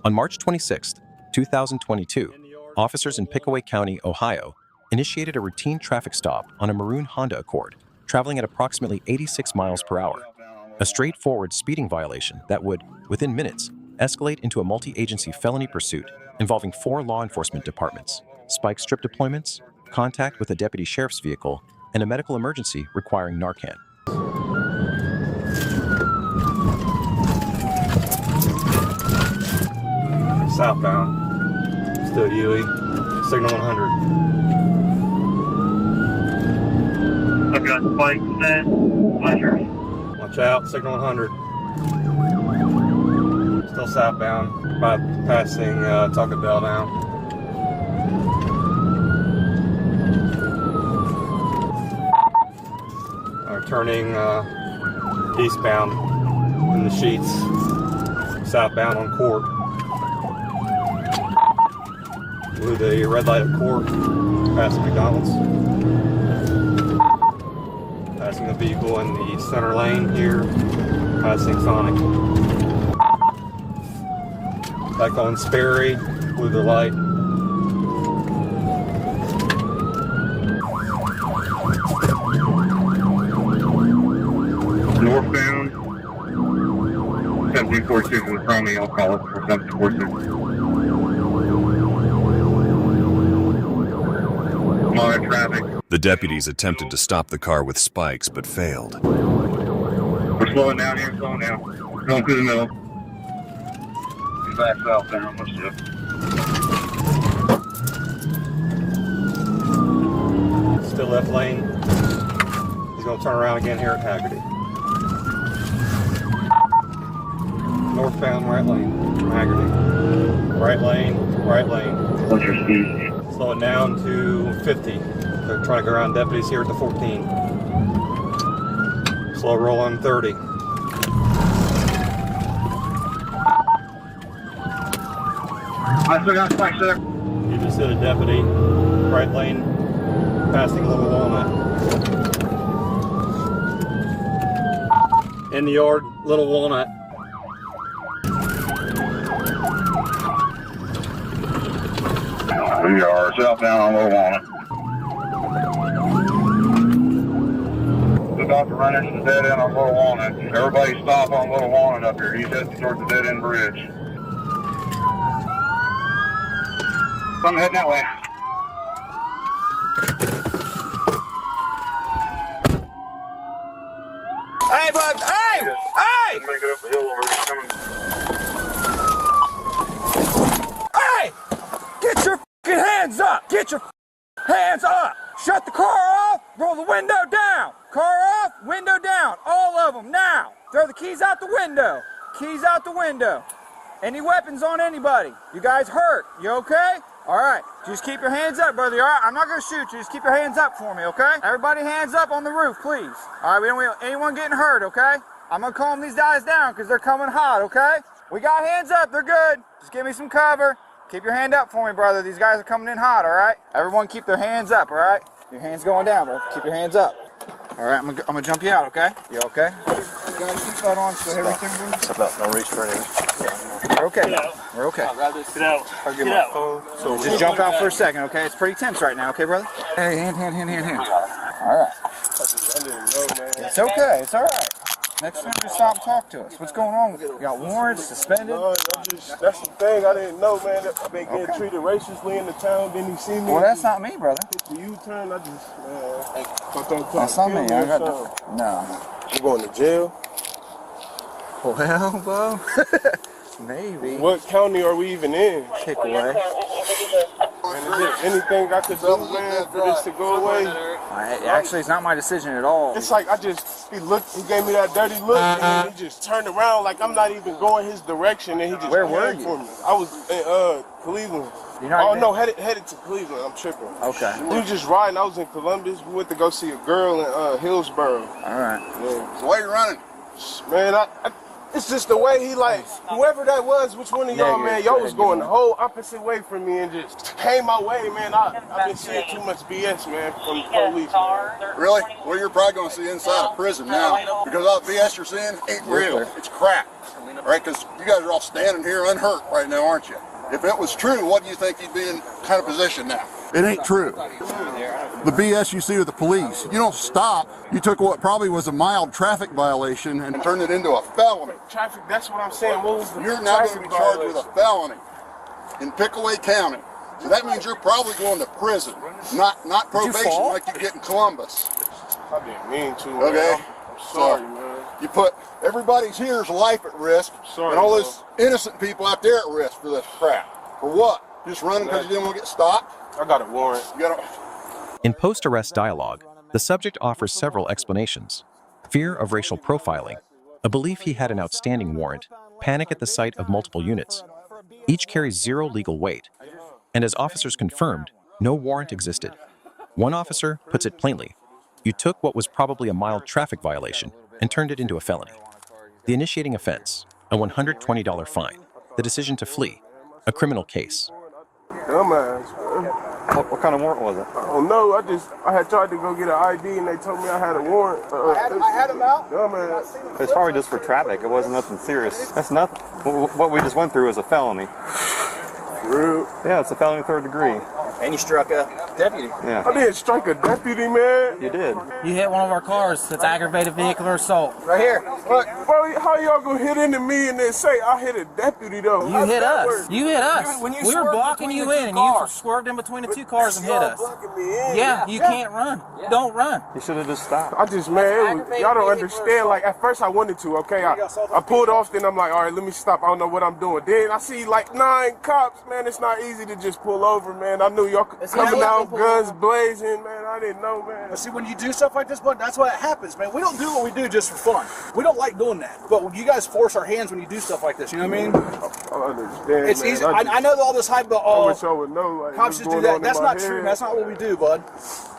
On March 26, 2022, officers in Pickaway County, Ohio, initiated a routine traffic stop on a maroon Honda Accord, traveling at approximately 86 miles per hour. A straightforward speeding violation that would, within minutes, escalate into a multi-agency felony pursuit involving 4 law enforcement departments, spike strip deployments, contact with a deputy sheriff's vehicle, and a medical emergency requiring Narcan. Southbound, still UE, signal 100. I've got spikes and flashers. Watch out, signal 100. Still southbound, bypassing Taco Bell now. Turning eastbound in the sheets, southbound on Court. Blew the red light at Court, passing McDonald's. Passing a vehicle in the center lane here, passing Sonic. Back on Sperry, blew the light. Northbound, 1746 in front of me, I'll call it for 1746. I'm on traffic. The deputies attempted to stop the car with spikes, but failed. We're slowing down here, slowing down. We're going through the middle. He's back southbound, let's do it. Still left lane. He's going to turn around again here at Haggerty. Northbound right lane, Haggerty. Right lane, right lane. What's your speed? Slow it down to 50. They're trying to go around deputies here at the 14. Slow roll on 30. I still got spikes there. You just hit a deputy. Right lane, passing Little Walnut. In the yard, Little Walnut. We are southbound on Little Walnut. We're about to run into the dead end on Little Walnut. Everybody stop on Little Walnut up here. He's heading towards the dead end bridge. I'm heading that way. Hey, bud! Hey! Hey! Make it up the hill over here. Coming. Hey! Get your fucking hands up! Get your hands up! Shut the car off! Roll the window down! Car off, window down! All of them, now! Throw the keys out the window! Keys out the window! Any weapons on anybody? You guys hurt? You okay? Alright, just keep your hands up, brother. Alright, I'm not gonna shoot you. Just keep your hands up for me, okay? Everybody hands up on the roof, please. Alright, we don't want anyone getting hurt, okay? I'm gonna calm these guys down because they're coming hot, okay? We got hands up, they're good. Just give me some cover. Keep your hand up for me, brother. These guys are coming in hot, alright? Everyone keep their hands up, alright? Your hands going down, bro. Keep your hands up. Alright, I'm gonna jump you out, okay? You okay? You got a seatbelt on, so everything moves? Don't reach for anything. We're okay. We're okay. Get out. I'll get my phone. So just jump out for a second, okay? It's pretty tense right now, okay, brother? Hey, hand. Alright. It's okay, it's alright. Next time, just stop and talk to us. What's going on with you? You got warrants, suspended? No, that's the thing. I didn't know, man. I've been getting treated racistly in the town. Then he see me. Well, that's not me, brother. Hit the U-turn. I just, That's not me. I got no. You going to jail? Well, bro. Maybe. What county are we even in? Pickaway. Man, is there anything I could do, man, for this to go away? Actually, it's not my decision at all. It's like he gave me that dirty look, and then he just turned around like I'm not even going his direction, and he just Where were you? for me. I was in Cleveland. Headed to Cleveland. I'm tripping. Okay. We was just riding. I was in Columbus. We went to go see a girl in Hillsborough. All right. Yeah. So why are you running? Man, It's just the way he like, whoever that was, which one of y'all, man, y'all was going the whole opposite way from me and just came my way, man. I've been seeing too much BS, man, from the police, man. Really? Well, you're probably going to see inside of prison now because all the BS you're seeing ain't real. It's crap. All right? Because you guys are all standing here unhurt right now, aren't you? If it was true, what do you think you'd be in kind of position now? It ain't true. The BS you see with the police, you don't stop. You took what probably was a mild traffic violation and turned it into a felony. Traffic, that's what I'm saying. What was the You're now going to be charged with a felony in Pickaway County. So that means you're probably going to prison, not probation like you get in Columbus. I didn't mean to, man. Okay? I'm sorry, man. You put everybody's here's life at risk Sorry, and all those innocent people out there at risk for this crap. For what? Just running because you didn't want to get stopped? I got a warrant. You got a... In post-arrest dialogue, the subject offers several explanations: fear of racial profiling, a belief he had an outstanding warrant, panic at the sight of multiple units. Each carries zero legal weight, and as officers confirmed, no warrant existed. One officer puts it plainly: you took what was probably a mild traffic violation and turned it into a felony. The initiating offense, a $120 fine. The decision to flee, a criminal case. Dumbass, man. What kind of warrant was it? I don't know. I had tried to go get an ID and they told me I had a warrant. I had him out. Dumbass. It's probably just for traffic. It wasn't nothing serious. That's nothing. What we just went through was a felony. Real? Yeah, it's a felony 3rd degree. And you struck a deputy. Yeah. I didn't strike a deputy, man. You did. You hit one of our cars. That's aggravated vehicular assault. Right here. Look. Bro, how y'all gonna hit into me and then say I hit a deputy though? You hit us. You hit us. When you we were swerved blocking between you the two in, and cars. you swerved in between the two cars and hit us. Blocking me in. Yeah, you can't run. Don't run. You should have just stopped. I just, man, y'all don't understand. Like, at first I wanted to, okay? I pulled off, then I'm like, all right, let me stop. I don't know what I'm doing. Then I see like 9 cops, man. It's not easy to just pull over, man. I knew y'all coming out, guns blazing, man. I didn't know, man. But see, when you do stuff like this, bud, that's what happens, man. We don't do what we do just for fun. We don't like doing that. But when you guys force our hands when you do stuff like this, you know what I mean? I understand, It's man. easy. I know all this hype about, I wish I would know, like, cops just do that. That's not true. That's not what we do, bud.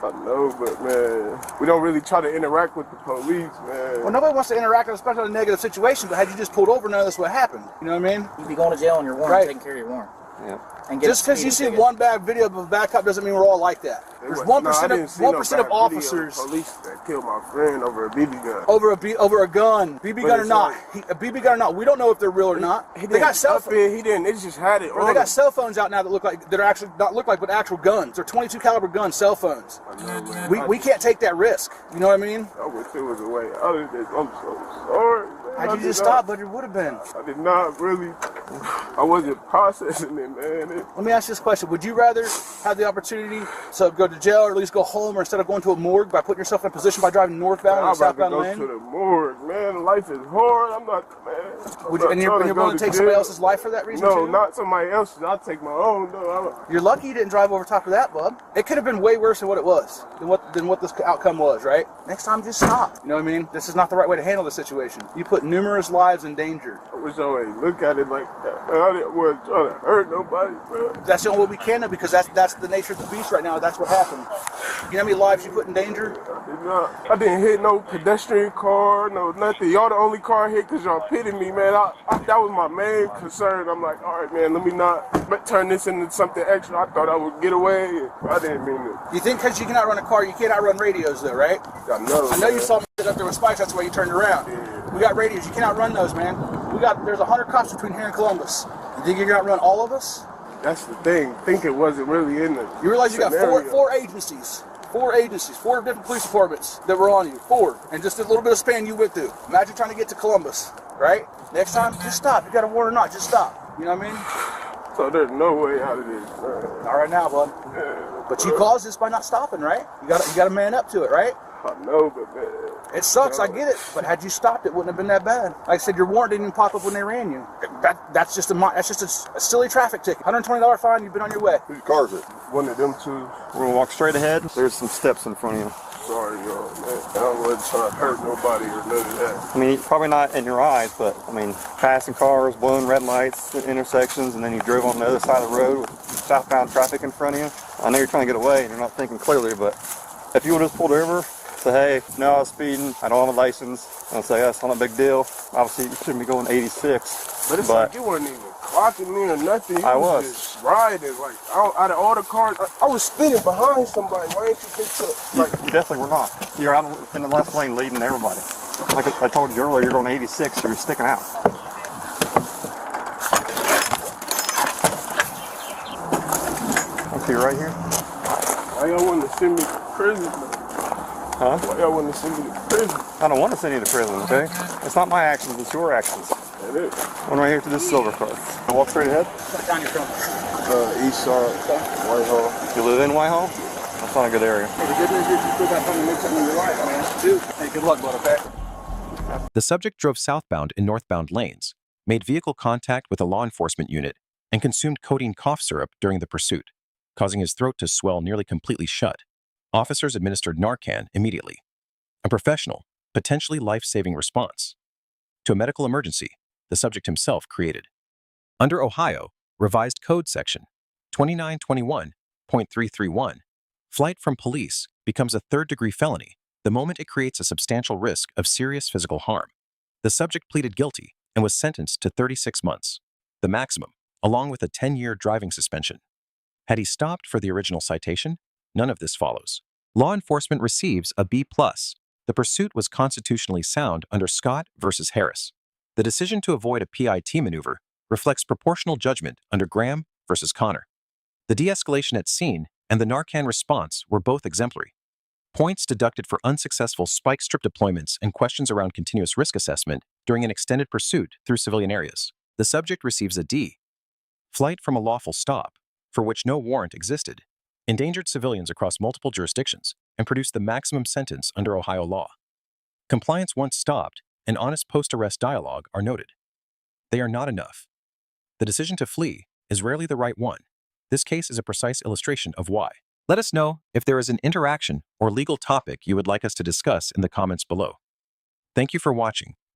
I know, but, man, we don't really try to interact with the police, man. Well, nobody wants to interact, especially in a negative situation, but had you just pulled over, none of this would happen. You know what I mean? You'd be going to jail on your warrant, Right. taking care of your warrant. Yeah. And get Just because you see one bad video of a bad cop doesn't mean we're all like that. There's 1% of officers Police that killed my friend over a BB gun. over a gun, BB gun or not, a BB gun or not. We don't know if they're real or not. They got cell phones. He didn't. They just had it. Or they got cell phones out now that look like that are actually not look like but actual guns. They're 22 caliber guns, cell phones. We can't take that risk. You know what I mean? I wish there was a way out of this. I'm so sorry. How'd you just stop, but it would have been. I did not really. I wasn't processing it, man. Let me ask you this question. Would you rather have the opportunity to go to jail or at least go home, or instead of going to a morgue by putting yourself in a position by driving northbound and southbound lane? I'm about to go to the morgue, man. Life is hard. I'm not, man. And you're willing to take somebody else's life for that reason, No, too? not somebody else's. I'll take my own, though. You're lucky you didn't drive over top of that, bud. It could have been way worse than what it was, than what this outcome was, right? Next time, just stop. You know what I mean? This is not the right way to handle the situation. You put numerous lives in danger. I wish I would look at it like that. Man, I didn't want to try to hurt nobody, man. That's the only way we can do, because that's the nature of the beast right now. That's what happened. You know how many lives you put in danger? I didn't hit no pedestrian car, no nothing. Y'all the only car hit because y'all pitted me, man. That was my main concern. I'm like, all right, man, let me not turn this into something extra. I thought I would get away. I didn't mean it. You think because you cannot run a car, you cannot run radios, though, right? I know you saw me sit up there with spikes. That's why you turned around. Yeah. We got radios. You cannot run those, man. There's 100 cops between here and Columbus. You think you're gonna run all of us? That's the thing. Think it wasn't really in the. You realize you got four agencies, 4 different police departments that were on you. 4, and just a little bit of span you went through. Imagine trying to get to Columbus, right? Next time, just stop. You got a warrant or not, just stop. You know what I mean? So there's no way out of this, man. Not right now, bud. Yeah, but you caused this by not stopping, right? You got to man up to it, right? I know, but man. It sucks, I get it. But had you stopped, it wouldn't have been that bad. Like I said, your warrant didn't even pop up when they ran you. That's just a silly traffic ticket. $120 fine, you've been on your way. Whose car is it? One of them two. We're gonna walk straight ahead. There's some steps in front of you. Sorry, y'all, man. I wasn't trying to hurt nobody or none of that. I mean, probably not in your eyes, but I mean, passing cars, blowing red lights at intersections, and then you drove on the other side of the road with southbound traffic in front of you. I know you're trying to get away and you're not thinking clearly, but if you would have just pulled over, say, hey, no, I was speeding, I don't have a license, I'll say that's not a big deal. Obviously, you shouldn't be going 86. But it's like you weren't even clocking me or nothing. You I was was. just riding. Like, out of all the cars, I was spinning behind somebody. Why ain't you picked up? Like, You definitely were not. You're out in the left lane leading everybody. Like I told you earlier, you're going 86, so you're sticking out. Okay, you're right here. why y'all want to send me to prison, man? Huh? Why y'all want to send me to prison? I don't want to send you to prison, okay? It's not my actions, it's your actions. That is. One right here to this silver car. Walk straight ahead. What town you from? East side, Whitehall. You live in Whitehall? That's not a good area. The good news is you still got something to make something in your life, man. Dude, hey, good luck, bud, okay? The subject drove southbound in northbound lanes, made vehicle contact with a law enforcement unit, and consumed codeine cough syrup during the pursuit, causing his throat to swell nearly completely shut. Officers administered Narcan immediately. A professional, potentially life-saving response to a medical emergency the subject himself created. Under Ohio Revised Code Section 2921.331, flight from police becomes a third-degree felony the moment it creates a substantial risk of serious physical harm. The subject pleaded guilty and was sentenced to 36 months, the maximum, along with a 10-year driving suspension. Had he stopped for the original citation, none of this follows. Law enforcement receives a B+. The pursuit was constitutionally sound under Scott versus Harris. The decision to avoid a PIT maneuver reflects proportional judgment under Graham versus Connor. The de-escalation at scene and the Narcan response were both exemplary. Points deducted for unsuccessful spike strip deployments and questions around continuous risk assessment during an extended pursuit through civilian areas. The subject receives a D. Flight from a lawful stop, for which no warrant existed, endangered civilians across multiple jurisdictions and produced the maximum sentence under Ohio law. Compliance once stopped and honest post-arrest dialogue are noted. They are not enough. The decision to flee is rarely the right one. This case is a precise illustration of why. Let us know if there is an interaction or legal topic you would like us to discuss in the comments below. Thank you for watching.